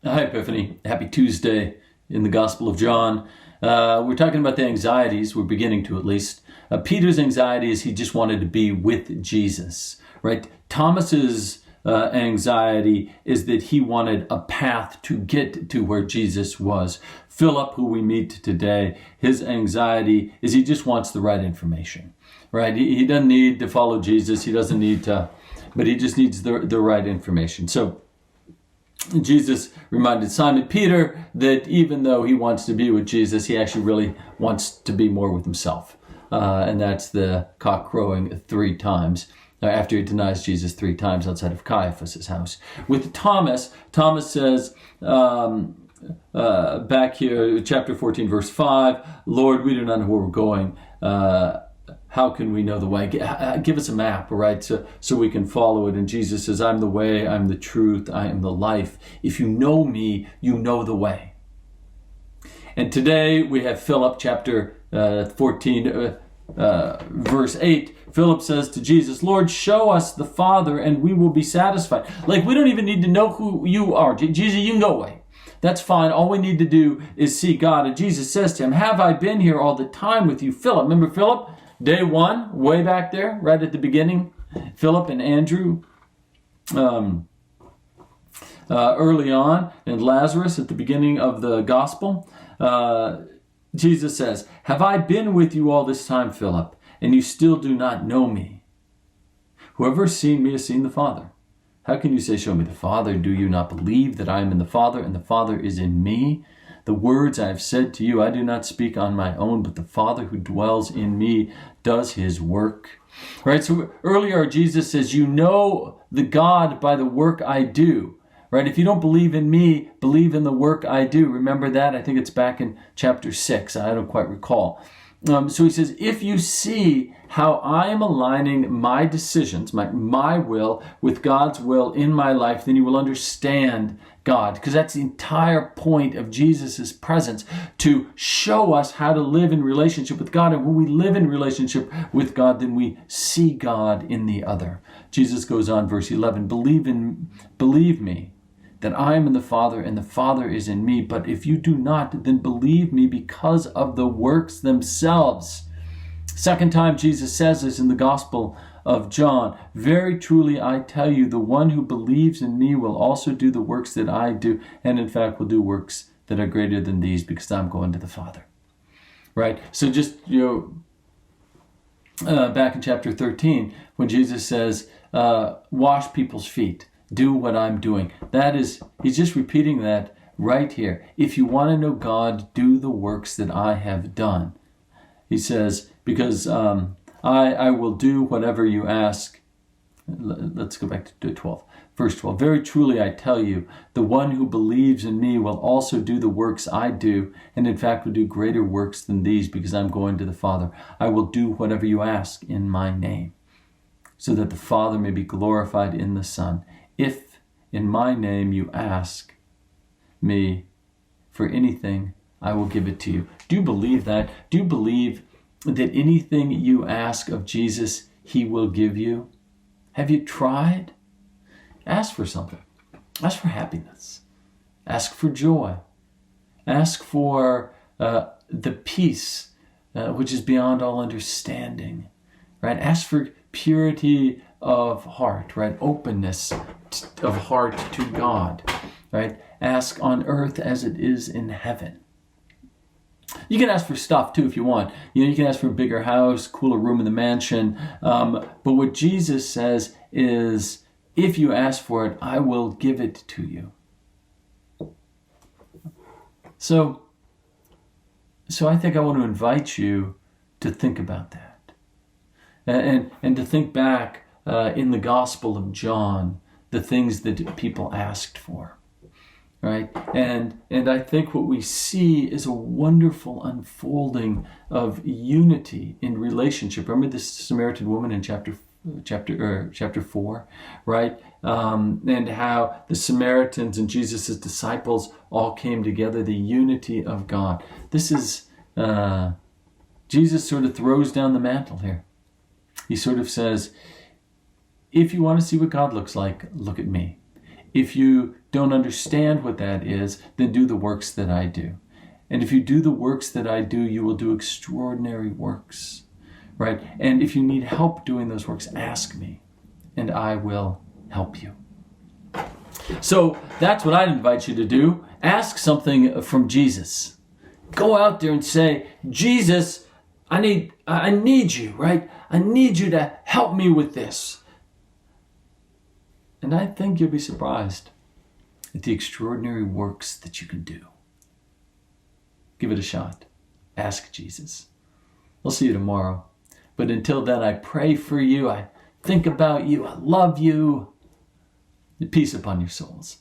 Hi, Epiphany. Happy Tuesday in the Gospel of John. We're talking about the anxieties. We're beginning to, at least. Peter's anxiety is he just wanted to be with Jesus, right? Thomas's anxiety is that he wanted a path to get to where Jesus was. Philip, who we meet today, his anxiety is he just wants the right information, right? He doesn't need to follow Jesus. He doesn't need to, but he just needs the right information. So Jesus reminded Simon Peter that even though he wants to be with Jesus, he actually really wants to be more with himself. And that's the cock crowing 3 times after he denies Jesus 3 times outside of Caiaphas' house. With Thomas says, back here, chapter 14, verse 5, Lord, we do not know where we're going. How can we know the way? Give us a map, right? So we can follow it. And Jesus says, I'm the way, I'm the truth, I am the life. If you know me, you know the way. And today we have Phillip, chapter 14, verse 8. Philip says to Jesus, Lord, show us the Father and we will be satisfied. Like, we don't even need to know who you are. Jesus, you can go away. That's fine. All we need to do is see God. And Jesus says to him, have I been here all the time with you, Philip? Remember Philip? Day 1, way back there, right at the beginning, Philip and Andrew early on, and Lazarus at the beginning of the gospel. Jesus says, have I been with you all this time, Philip, and you still do not know me? Whoever has seen me has seen the Father. How can you say, show me the Father? Do you not believe that I am in the Father and the Father is in me? The words I have said to you, I do not speak on my own, but the Father who dwells in me does his work. Right? So earlier Jesus says, you know the God by the work I do. Right? If you don't believe in me, believe in the work I do. Remember that? I think it's back in chapter 6. I don't quite recall. So he says, if you see how I am aligning my decisions, my will, with God's will in my life, then you will understand God. Because that's the entire point of Jesus' presence, to show us how to live in relationship with God. And when we live in relationship with God, then we see God in the other. Jesus goes on, verse 11, believe me, that I am in the Father and the Father is in me. But if you do not, then believe me because of the works themselves. Second time Jesus says this in the Gospel of John. Very truly I tell you, the one who believes in me will also do the works that I do, and in fact will do works that are greater than these, because I'm going to the Father. Right? So just, back in chapter 13, when Jesus says, wash people's feet. Do what I'm doing. That is, he's just repeating that right here. If you want to know God, do the works that I have done. He says, because I will do whatever you ask. Let's go back to 12. Verse 12. Very truly I tell you, the one who believes in me will also do the works I do, and in fact will do greater works than these, because I'm going to the Father. I will do whatever you ask in my name, so that the Father may be glorified in the Son. If in my name you ask me for anything, I will give it to you. Do you believe that? Do you believe that anything you ask of Jesus, he will give you? Have you tried? Ask for something. Ask for happiness. Ask for joy. Ask for the peace which is beyond all understanding. Right? Ask for purity of heart, right? Openness of heart to God, right? Ask on earth as it is in heaven. You can ask for stuff too if you want. You can ask for a bigger house, cooler room in the mansion. But what Jesus says is, if you ask for it, I will give it to you. So I think I want to invite you to think about that. And to think back in the Gospel of John, the things that people asked for, right? And I think what we see is a wonderful unfolding of unity in relationship. Remember this Samaritan woman in chapter 4, right? And how the Samaritans and Jesus' disciples all came together, the unity of God. This is, Jesus sort of throws down the mantle here. He sort of says, if you want to see what God looks like, look at me. If you don't understand what that is, then do the works that I do. And if you do the works that I do, you will do extraordinary works, right? And if you need help doing those works, ask me, and I will help you. So that's what I'd invite you to do. Ask something from Jesus. Go out there and say, Jesus, I need you, right? I need you to help me with this. And I think you'll be surprised at the extraordinary works that you can do. Give it a shot. Ask Jesus. I'll see you tomorrow. But until then, I pray for you. I think about you. I love you. Peace upon your souls.